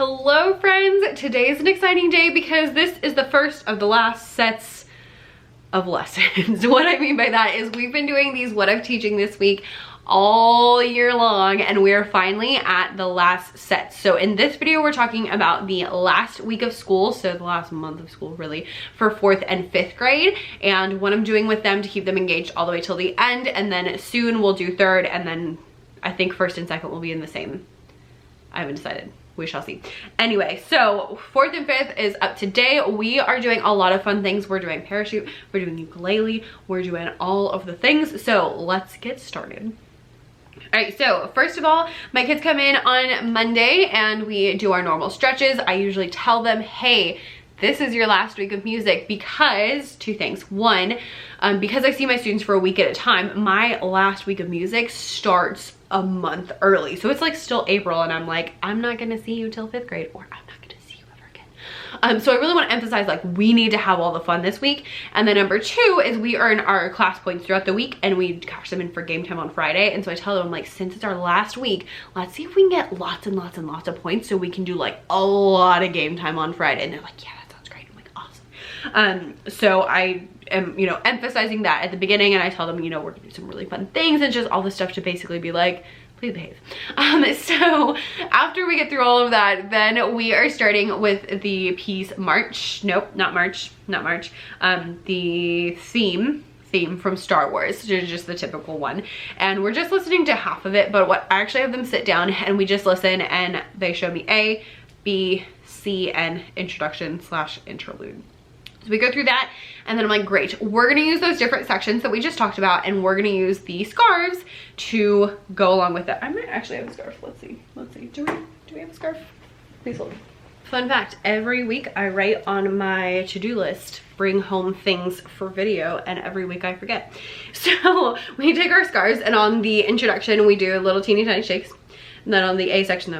Hello friends, today is an exciting day because this is the first of the last sets of lessons. What I mean by that is we've been doing these What I'm Teaching this week all year long, and we are finally at the last set. So in this video we're talking about the last week of school, so the last month of school really, for 4th and 5th grade, and what I'm doing with them to keep them engaged all the way till the end. And then soon we'll do 3rd, and then I think 1st and 2nd will be in the same. I haven't decided. We shall see. Anyway, so 4th and 5th is up today. We are doing a lot of fun things. We're doing parachute, we're doing ukulele, we're doing all of the things. So let's get started. All right, so first of all, my kids come in on Monday and we do our normal stretches. I usually tell them, hey, this is your last week of music, because two things. One, because I see my students for a week at a time, my last week of music starts a month early. So it's like still April and I'm like, I'm not gonna see you till 5th grade, or I'm not gonna see you ever again. So I really want to emphasize, like, we need to have all the fun this week. And then number 2 is we earn our class points throughout the week and we cash them in for game time on Friday. And so I tell them, like, since it's our last week, let's see if we can get lots and lots and lots of points so we can do like a lot of game time on Friday. And they're like, yeah, that sounds great. I'm like, awesome. So I am, you know, emphasizing that at the beginning, and I tell them, you know, we're gonna do some really fun things and just all this stuff to basically be like, please behave. So after we get through all of that, then we are starting with the piece March. Nope, not March, not March. The theme from Star Wars, just the typical one. And we're just listening to half of it, but what I actually have them sit down and we just listen, and they show me A, B, C, and introduction / interlude. So we go through that, and then I'm like, great, we're gonna use those different sections that we just talked about, and we're gonna use the scarves to go along with that. I might actually have a scarf. Let's see. Do we have a scarf? Please hold. Fun fact, every week I write on my to-do list, bring home things for video, and every week I forget. So we take our scarves, and on the introduction we do little teeny tiny shakes. And then on the A section,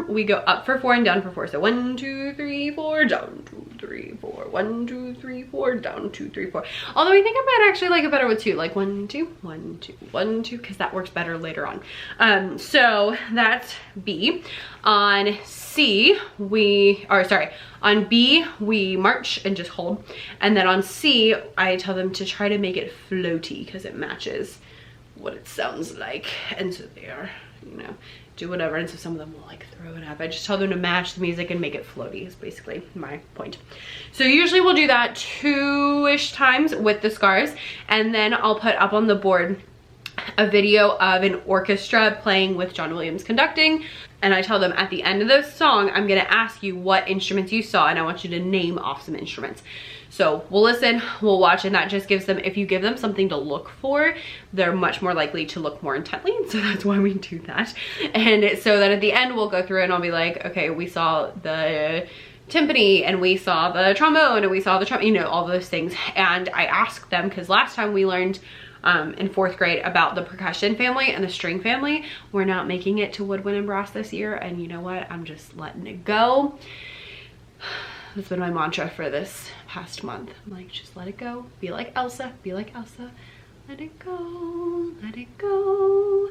we go up for 4 and down for 4. So 1, 2, 3, 4, down 2, 3, 4. 1, 2, 3, 4, down 2, 3, 4. Although I think I might actually like it better with 2, like 1, 2, 1, 2, 1, 2, because that works better later on. So that's B. On C, on B, we march and just hold. And then on C, I tell them to try to make it floaty because it matches what it sounds like. And so they are, you know, do whatever. And so some of them will like throw it up. I just tell them to match the music and make it floaty is basically my point. So usually we'll do that 2-ish times with the scarves, and then I'll put up on the board a video of an orchestra playing with John Williams conducting. And I tell them at the end of the song, I'm gonna ask you what instruments you saw, and I want you to name off some instruments. So we'll listen, we'll watch, and that just gives them, if you give them something to look for, they're much more likely to look more intently. So that's why we do that. And so that at the end we'll go through and I'll be like, okay, we saw the timpani and we saw the trombone and we saw the you know, all those things. And I ask them, because last time we learned in 4th grade about the percussion family and the string family. We're not making it to woodwind and brass this year, and you know what? I'm just letting it go. That's been my mantra for this past month. I'm like, just let it go. Be like Elsa. Be like Elsa. Let it go. Let it go.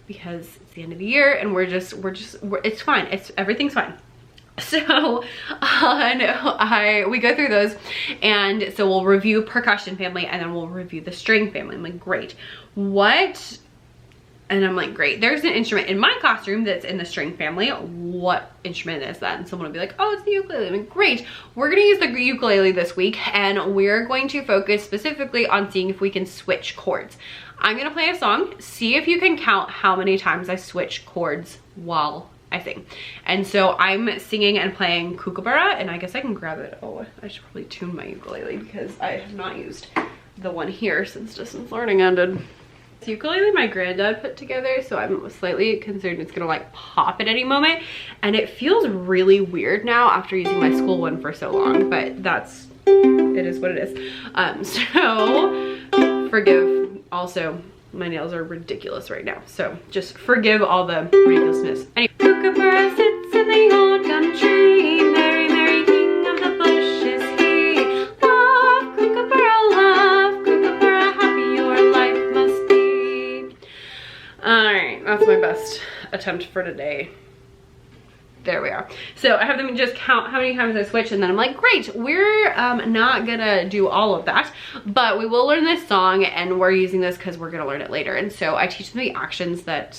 Because it's the end of the year and it's fine. Everything's fine. So we go through those, and so we'll review percussion family and then we'll review the string family. I'm like, great. What? And I'm like, great, there's an instrument in my classroom that's in the string family. What instrument is that? And someone will be like, oh, it's the ukulele. I'm like, great, we're gonna use the ukulele this week, and we're going to focus specifically on seeing if we can switch chords. I'm gonna play a song, see if you can count how many times I switch chords while I sing. And so I'm singing and playing Kookaburra, and I guess I can grab it. Oh, I should probably tune my ukulele because I have not used the one here since distance learning ended. This ukulele my granddad put together, so I'm slightly concerned it's gonna like pop at any moment, and it feels really weird now after using my school one for so long, but it is what it is. So forgive. Also, my nails are ridiculous right now, so just forgive all the ridiculousness. Anyway, Kookaburra sits in the old gum tree, merry, merry king of the bush is he. Love Kookaburra, happy your life must be. All right, that's my best attempt for today. There we are. So I have them just count how many times I switch, and then I'm like, great, we're not gonna do all of that, but we will learn this song, and we're using this because we're gonna learn it later. And so I teach them the actions that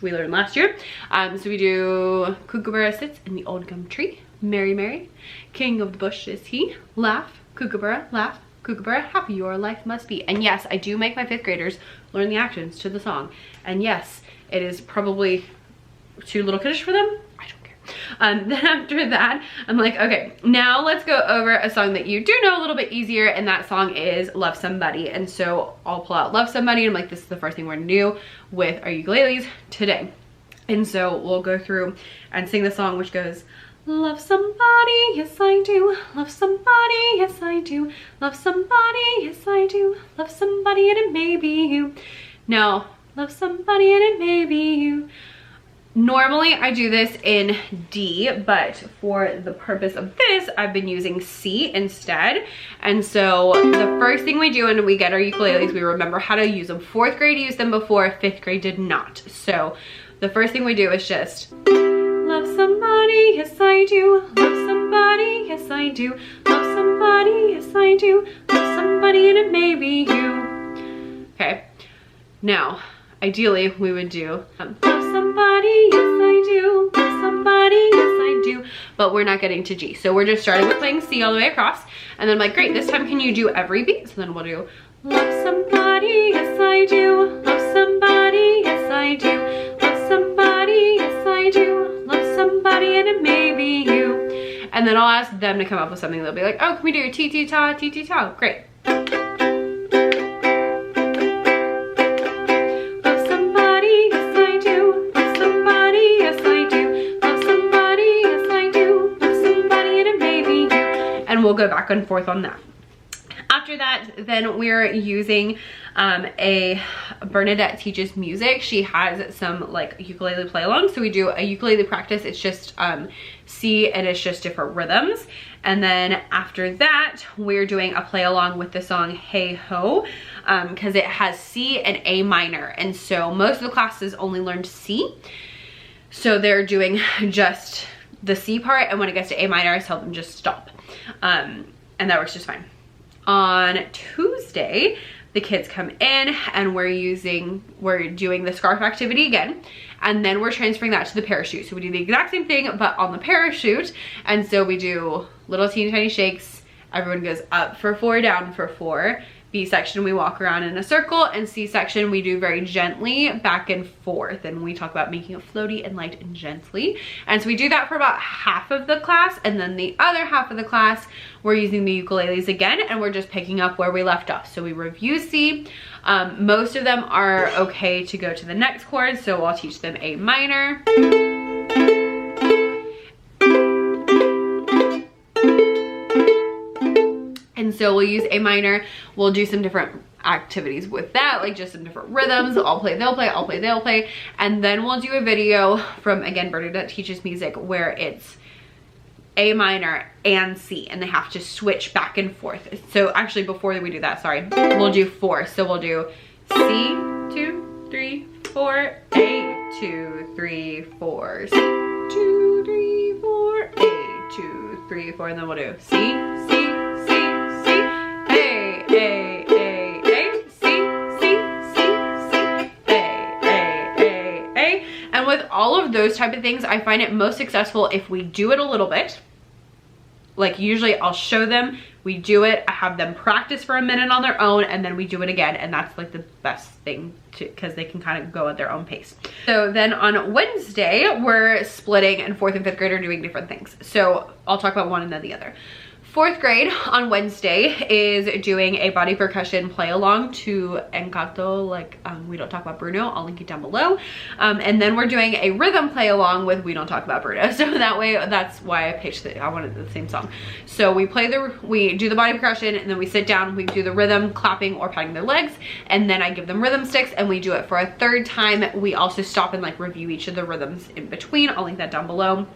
we learned last year. So we do Kookaburra sits in the old gum tree, Mary, Mary, king of the bush is he, laugh, Kookaburra, laugh, Kookaburra, happy your life must be. And yes, I do make my 5th graders learn the actions to the song. And yes, it is probably too little kiddish for them. I don't care. Then after that, I'm like, okay, now let's go over a song that you do know a little bit easier, and that song is Love Somebody. And so I'll pull out Love Somebody, and I'm like, this is the first thing we're gonna do with our ukuleles today. And so we'll go through and sing the song, which goes, love somebody, yes I do. Love somebody, yes I do. Love somebody, yes I do. Love somebody and it may be you. Now, love somebody and it may be you. Normally I do this in D, but for the purpose of this, I've been using C instead. And so the first thing we do when we get our ukuleles, we remember how to use them. 4th grade used them before, 5th grade did not. So the first thing we do is just love somebody, yes I do. Love somebody, yes I do. Love somebody, yes I do. Love somebody and it may be you. Okay, now ideally we would do love somebody, yes I do. Love somebody, yes I do. But we're not getting to G, so we're just starting with playing C all the way across. And then I'm like, great, this time can you do every beat? So then we'll do love somebody, yes I do. Love somebody, yes I do. Love somebody, yes I do. Love somebody and it may be you. And then I'll ask them to come up with something. They'll be like, oh, can we do ti-ti-ta, ti-ti-ta? Great. We'll go back and forth on that. After that, then we're using a Bernadette Teaches Music. She has some like ukulele play along. So we do a ukulele practice. It's just C, and it's just different rhythms. And then after that, we're doing a play along with the song Hey Ho, because it has C and A minor. And so most of the classes only learned C. So they're doing just the C part, and when it gets to A minor, I tell them just stop. And that works just fine. On Tuesday, the kids come in and we're doing the scarf activity again, and then we're transferring that to the parachute. So we do the exact same thing, but on the parachute. And so we do little teeny tiny shakes. Everyone goes up for 4, down for 4. B section, we walk around in a circle, and C section, we do very gently back and forth, and we talk about making it floaty and light and gently. And so we do that for about half of the class, and then the other half of the class, we're using the ukuleles again, and we're just picking up where we left off. So we review C. Most of them are okay to go to the next chord, so I'll teach them A minor. And so we'll use A minor. We'll do some different activities with that, like just some different rhythms. I'll play, they'll play, I'll play, they'll play. And then we'll do a video from, again, Bernadette Teaches Music, where it's A minor and C, and they have to switch back and forth. So actually, before we do that, sorry, we'll do 4. So we'll do C, 2, 3, 4, A, 2, 3, 4, C, 2, 3, 4, A, 2, 3, 4, and then we'll do C, C, A, A, A, C, C, C, C, A. And with all of those type of things, I find it most successful if we do it a little bit. Like usually I'll show them, we do it, I have them practice for a minute on their own, and then we do it again. And that's like the best thing because they can kind of go at their own pace. So then on Wednesday, we're splitting, and 4th and 5th grade are doing different things. So I'll talk about one and then the other. 4th grade on Wednesday is doing a body percussion play along to Encanto, like We Don't Talk About Bruno. I'll link it down below. And then we're doing a rhythm play along with We Don't Talk About Bruno. So that way, that's why I picked I wanted the same song. So we do the body percussion, and then we sit down, we do the rhythm, clapping or patting their legs, and then I give them rhythm sticks, and we do it for a 3rd time. We also stop and like review each of the rhythms in between. I'll link that down below.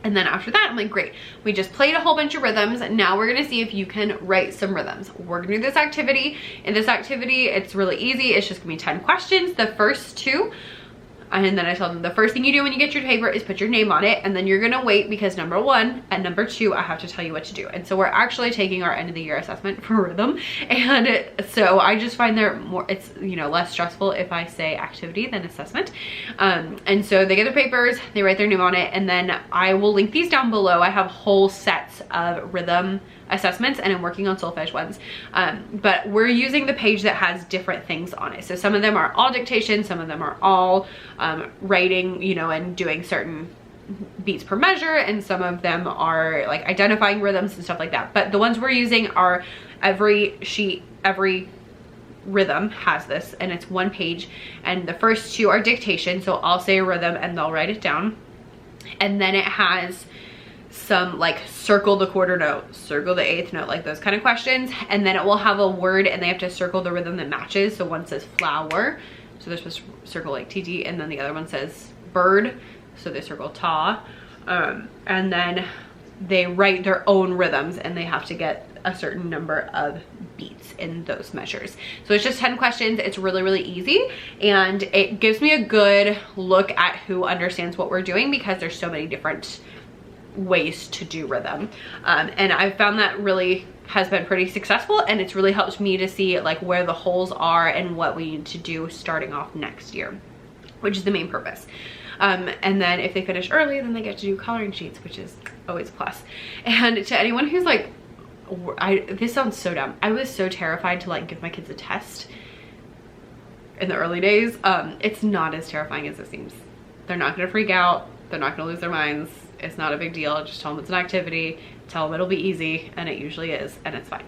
And then after that, I'm like, great, we just played a whole bunch of rhythms. Now we're gonna see if you can write some rhythms. We're gonna do this activity. In this activity, it's really easy. It's just gonna be 10 questions. The first 2 And then I told them the first thing you do when you get your paper is put your name on it, and then you're gonna wait because number 1 and number 2, I have to tell you what to do. And so we're actually taking our end of the year assessment for rhythm. And so I just find there more, it's, you know, less stressful if I say activity than assessment. And so they get their papers, they write their name on it, and then I will link these down below. I have whole sets of rhythm assessments, and I'm working on solfege ones, but we're using the page that has different things on it. So some of them are all dictation, some of them are all writing, you know, and doing certain beats per measure, and some of them are like identifying rhythms and stuff like that. But the ones we're using are every sheet, every rhythm has this, and it's 1 page, and the first 2 are dictation, so I'll say a rhythm and they'll write it down, and then it has some like circle the quarter note, circle the 8th note, like those kind of questions, and then it will have a word and they have to circle the rhythm that matches. So one says flower, so they're supposed to circle like TT, and then the other one says bird, so they circle ta, and then they write their own rhythms and they have to get a certain number of beats in those measures. So it's just 10 questions. It's really, really easy, and it gives me a good look at who understands what we're doing because there's so many different ways to do rhythm, and I've found that really has been pretty successful, and it's really helped me to see like where the holes are and what we need to do starting off next year, which is the main purpose. And then if they finish early, then they get to do coloring sheets, which is always a plus. And to anyone who's like, this sounds so dumb, I was so terrified to like give my kids a test in the early days. It's not as terrifying as it seems. They're not gonna freak out, they're not gonna lose their minds. It's not a big deal. Just tell them it's an activity, tell them it'll be easy, and it usually is, and it's fine.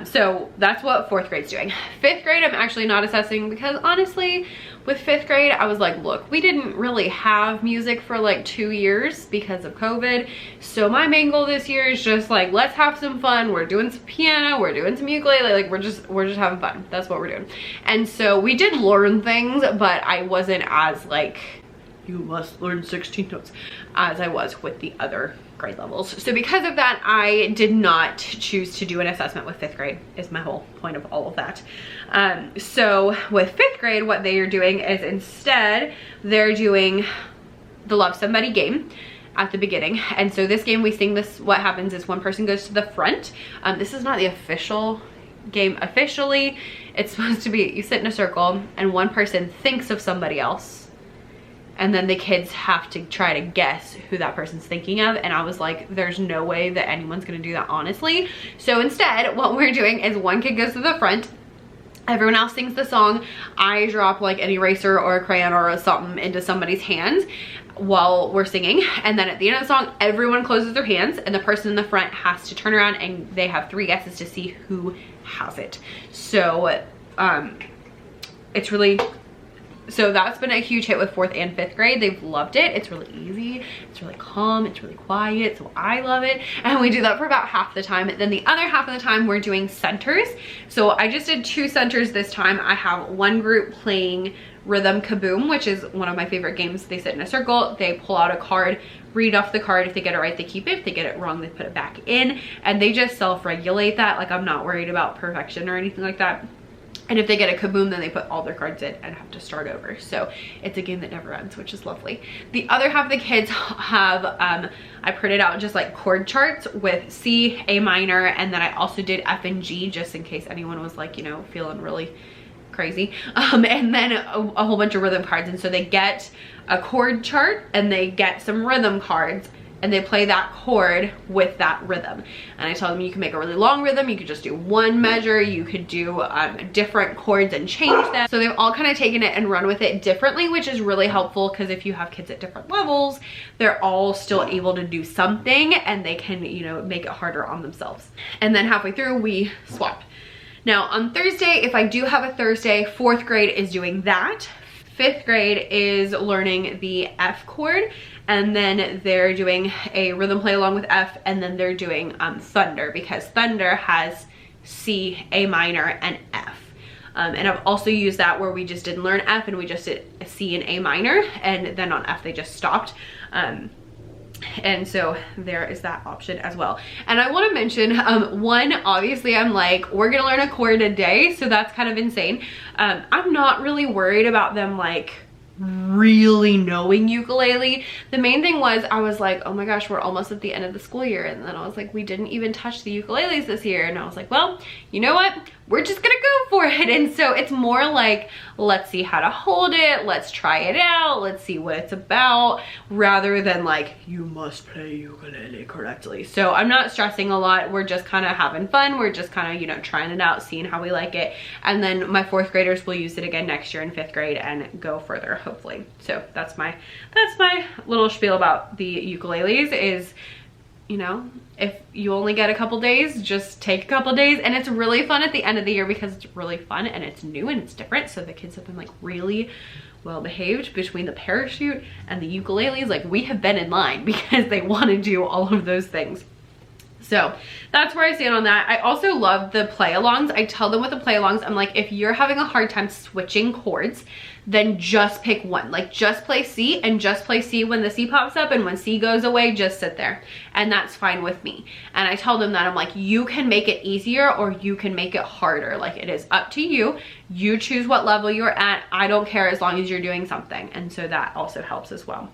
So that's what 4th grade's doing. 5th grade, I'm actually not assessing because honestly, with 5th grade, I was like, look, we didn't really have music for like 2 years because of COVID. So my main goal this year is just like, let's have some fun. We're doing some piano, we're doing some ukulele, like we're just having fun. That's what we're doing. And so we did learn things, but I wasn't as like, you must learn 16 notes as I was with the other grade levels. So because of that, I did not choose to do an assessment with 5th grade, is my whole point of all of that. So with 5th grade, what they are doing is instead they're doing the Love Somebody game at the beginning. And so this game, we sing this, what happens is one person goes to the front. This is not the official game officially. It's supposed to be, you sit in a circle and one person thinks of somebody else, and then the kids have to try to guess who that person's thinking of. And I was like, there's no way that anyone's gonna do that, honestly. So instead, what we're doing is one kid goes to the front, everyone else sings the song, I drop like an eraser or a crayon or something into somebody's hands while we're singing, and then at the end of the song, everyone closes their hands, and the person in the front has to turn around and they have 3 guesses to see who has it. So it's really, so that's been a huge hit with 4th and 5th grade. They've loved it. It's really easy, it's really calm, it's really quiet, so I love it. And we do that for about half the time. Then the other half of the time we're doing centers. So I just did 2 centers this time. I have one group playing Rhythm Kaboom, which is one of my favorite games. They sit in a circle, they pull out a card, read off the card. If they get it right, they keep it. If they get it wrong, they put it back in, and they just self-regulate that. Like, I'm not worried about perfection or anything like that. And if they get a kaboom, then they put all their cards in and have to start over. So it's a game that never ends, which is lovely. The other half of the kids have, I printed out just like chord charts with C, A minor, and then I also did F and G just in case anyone was like, you know, feeling really crazy. And then a whole bunch of rhythm cards. And so they get a chord chart and they get some rhythm cards, and they play that chord with that rhythm. And I tell them you can make a really long rhythm, you could just do one measure, you could do different chords and change them. So they've all kind of taken it and run with it differently, which is really helpful because if you have kids at different levels, they're all still able to do something and they can, you know, make it harder on themselves. And then halfway through we swap. Now on Thursday, if I do have a Thursday, 4th grade is doing that. 5th grade is learning the F chord, and then they're doing a rhythm play along with F, and then they're doing Thunder, because Thunder has C, A minor, and F. And I've also used that where we just didn't learn F and we just did C and A minor, and then on F they just stopped. And so there is that option as well. And I want to mention, one, obviously I'm like, we're gonna learn a chord a day, so that's kind of insane. I'm not really worried about them like really knowing ukulele. The main thing was I was like, oh my gosh, we're almost at the end of the school year. And then I was like, we didn't even touch the ukuleles this year. And I was like, well, you know what? We're just gonna go for it. And so it's more like, let's see how to hold it. Let's try it out. Let's see what it's about, rather than like, you must play ukulele correctly. So I'm not stressing a lot. We're just kind of having fun. We're just kind of, you know, trying it out, seeing how we like it. And then my 4th graders will use it again next year in 5th grade and go further, hopefully. So that's my little spiel about the ukuleles is, you know, if you only get a couple days, just take a couple days. And it's really fun at the end of the year because it's really fun and it's new and it's different. So the kids have been like really well behaved between the parachute and the ukuleles. Like, we have been in line because they want to do all of those things. So that's where I stand on that. I also love the play-alongs. I tell them with the play-alongs, I'm like, if you're having a hard time switching chords, then just pick one. Like, just play C and just play C when the C pops up, and when C goes away, just sit there. And that's fine with me. And I tell them that, I'm like, you can make it easier or you can make it harder. Like, it is up to you. You choose what level you're at. I don't care as long as you're doing something. And so that also helps as well.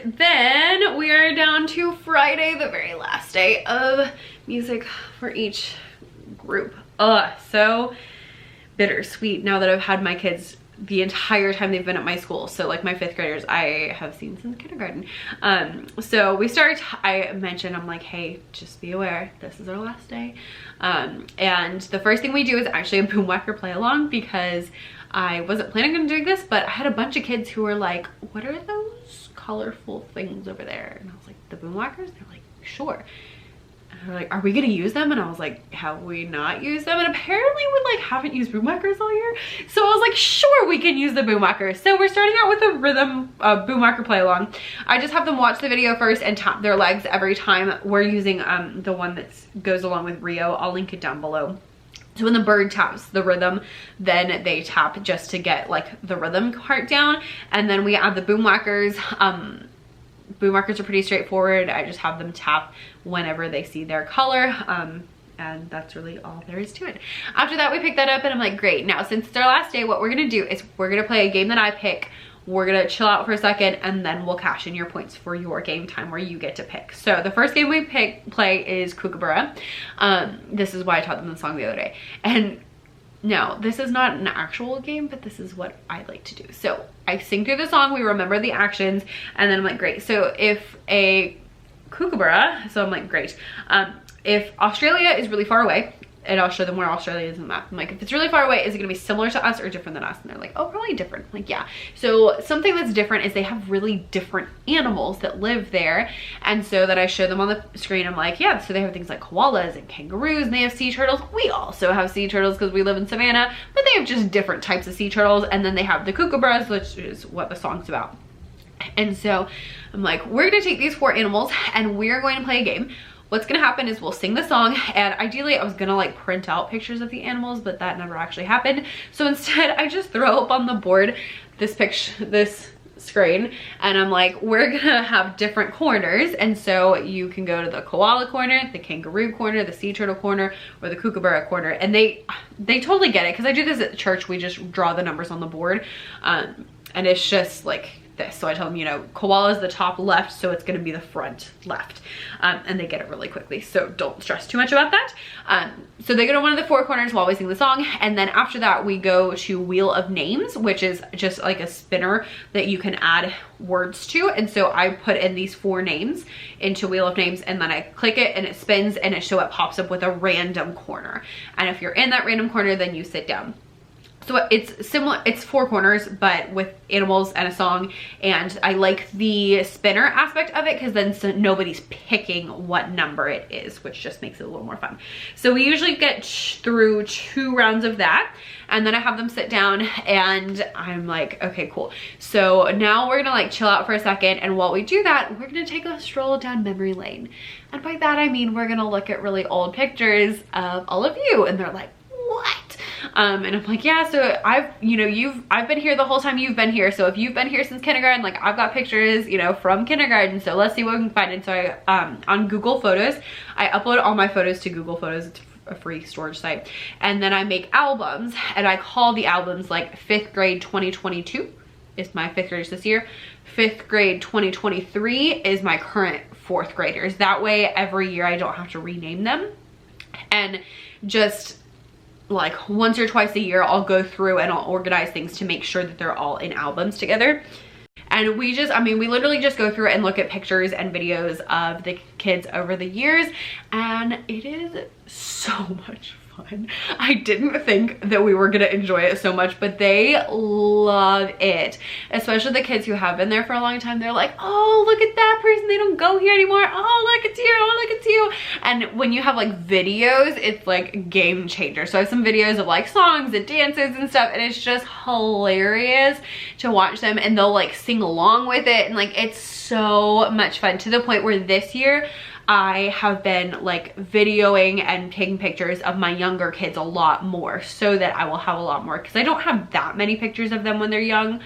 Then we are down to Friday, the very last day of music for each group. So bittersweet now that I've had my kids the entire time they've been at my school. So like my 5th graders I have seen since kindergarten. So we start, I mentioned, I'm like, hey, just be aware, this is our last day. And the first thing we do is actually a boom whacker play along, because I wasn't planning on doing this, but I had a bunch of kids who were like, what are those colorful things over there? And I was like, the boom whackers? They're like, sure. And they're like, are we gonna use them? And I was like, have we not used them? And apparently we like haven't used boom whackers all year. So I was like, sure, we can use the boom whackers. So we're starting out with a rhythm boom whacker play along. I just have them watch the video first and tap their legs every time. We're using the one that goes along with Rio. I'll link it down below. So when the bird taps the rhythm, then they tap just to get like the rhythm part down. And then we add the boom whackers. Boom whackers are pretty straightforward. I just have them tap whenever they see their color. And that's really all there is to it. After that, we pick that up and I'm like, great. Now, since it's our last day, what we're gonna do is we're gonna play a game that I pick. We're gonna chill out for a second and then we'll cash in your points for your game time where you get to pick. So the first game we play is Kookaburra. This is why I taught them the song the other day. And no, this is not an actual game, but this is what I like to do. So I sing through the song, we remember the actions, and then I'm like, great. So if a Kookaburra, so I'm like, great. If Australia is really far away, and I'll show them where Australia is in the map. I'm like, if it's really far away, is it gonna be similar to us or different than us? And they're like, oh, probably different. I'm like, yeah. So something that's different is they have really different animals that live there. And so that I show them on the screen, I'm like, yeah, so they have things like koalas and kangaroos, and they have sea turtles. We also have sea turtles because we live in Savannah, but they have just different types of sea turtles. And then they have the kookaburras, which is what the song's about. And so I'm like, we're gonna take these 4 animals and we're going to play a game. What's gonna happen is we'll sing the song, and ideally I was gonna like print out pictures of the animals, but that never actually happened. So instead I just throw up on the board this picture, this screen, and I'm like, we're gonna have different corners. And so you can go to the koala corner, the kangaroo corner, the sea turtle corner, or the kookaburra corner. And they totally get it, because I do this at church. We just draw the numbers on the board, and it's just like this. So I tell them, you know, koala is the top left, so it's going to be the front left, and they get it really quickly, so don't stress too much about that. So they go to one of the 4 corners while we sing the song, and then after that we go to Wheel of Names, which is just like a spinner that you can add words to. And so I put in these 4 names into Wheel of Names, and then I click it and it spins, and it pops up with a random corner, and if you're in that random corner, then you sit down. So it's similar, it's 4 corners, but with animals and a song. And I like the spinner aspect of it, because then nobody's picking what number it is, which just makes it a little more fun. So we usually get through 2 rounds of that, and then I have them sit down, and I'm like, okay, cool. So now we're gonna like chill out for a second, and while we do that, we're gonna take a stroll down memory lane. And by that I mean we're gonna look at really old pictures of all of you. And they're like, what? And I'm like, yeah, so I've been here the whole time you've been here. So if you've been here since kindergarten, like I've got pictures, you know, from kindergarten. So let's see what we can find. And so I, on Google Photos, I upload all my photos to Google Photos. It's a free storage site. And then I make albums, and I call the albums like 5th grade 2022 is my 5th graders this year. 5th grade 2023 is my current 4th graders. That way every year I don't have to rename them. And just like once or twice a year, I'll go through and I'll organize things to make sure that they're all in albums together. And we just, I mean, we literally just go through and look at pictures and videos of the kids over the years, and it is so much fun. I didn't think that we were gonna enjoy it so much, but they love it. Especially the kids who have been there for a long time. They're like, oh, look at that person. They don't go here anymore. Oh, look, it's you. Oh, look, it's you. And when you have like videos, it's like a game changer. So I have some videos of like songs and dances and stuff, and it's just hilarious to watch them, and they'll like sing along with it, and like it's so much fun, to the point where this year I have been like videoing and taking pictures of my younger kids a lot more, so that I will have a lot more, because I don't have that many pictures of them when they're young.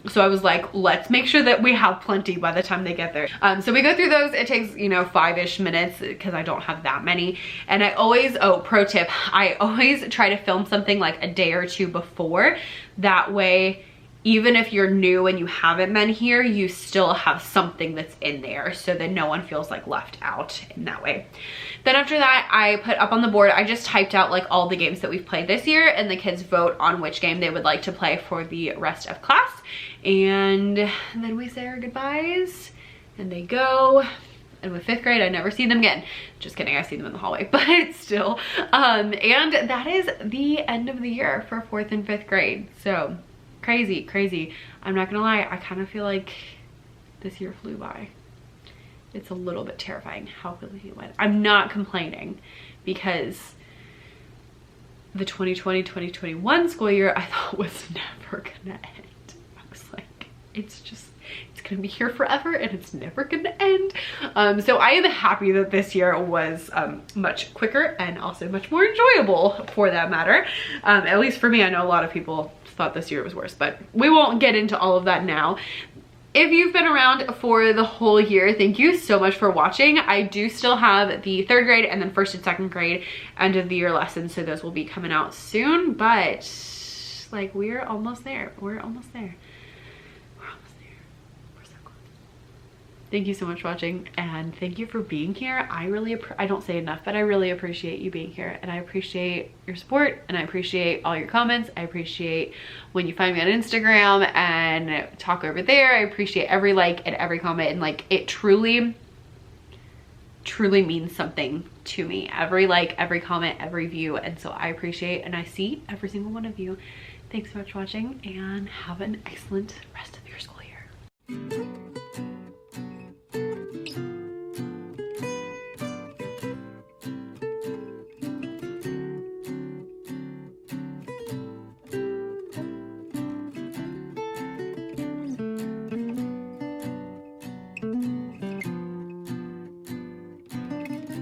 So I was like, let's make sure that we have plenty by the time they get there. So we go through those. It takes, you know, 5-ish minutes because I don't have that many. And I always, oh, pro tip, I always try to film something like a day or two before. That way, even if you're new and you haven't been here, you still have something that's in there, so that no one feels like left out in that way. Then after that, I put up on the board, I just typed out like all the games that we've played this year, and the kids vote on which game they would like to play for the rest of class. And then we say our goodbyes and they go. And with 5th grade, I never see them again. Just kidding, I see them in the hallway, but still. And that is the end of the year for 4th and 5th grade. So crazy, crazy. I'm not gonna lie, I kind of feel like this year flew by. It's a little bit terrifying how quickly it went. I'm not complaining, because the 2020-2021 school year I thought was never gonna end. I was like, it's gonna be here forever and it's never gonna end. So I am happy that this year was much quicker and also much more enjoyable, for that matter. At least for me. I know a lot of people thought this year was worse, but we won't get into all of that now. If you've been around for the whole year, thank you so much for watching. I do still have the 3rd grade and then 1st and 2nd grade end of the year lessons, so those will be coming out soon, but like we're almost there. We're almost there. Thank you so much for watching, and thank you for being here. I don't say enough, but I really appreciate you being here, and I appreciate your support, and I appreciate all your comments. I appreciate when you find me on Instagram and talk over there. I appreciate every like and every comment, and like it truly means something to me. Every like, every comment, every view, and so I appreciate and I see every single one of you. Thanks so much for watching, and have an excellent rest of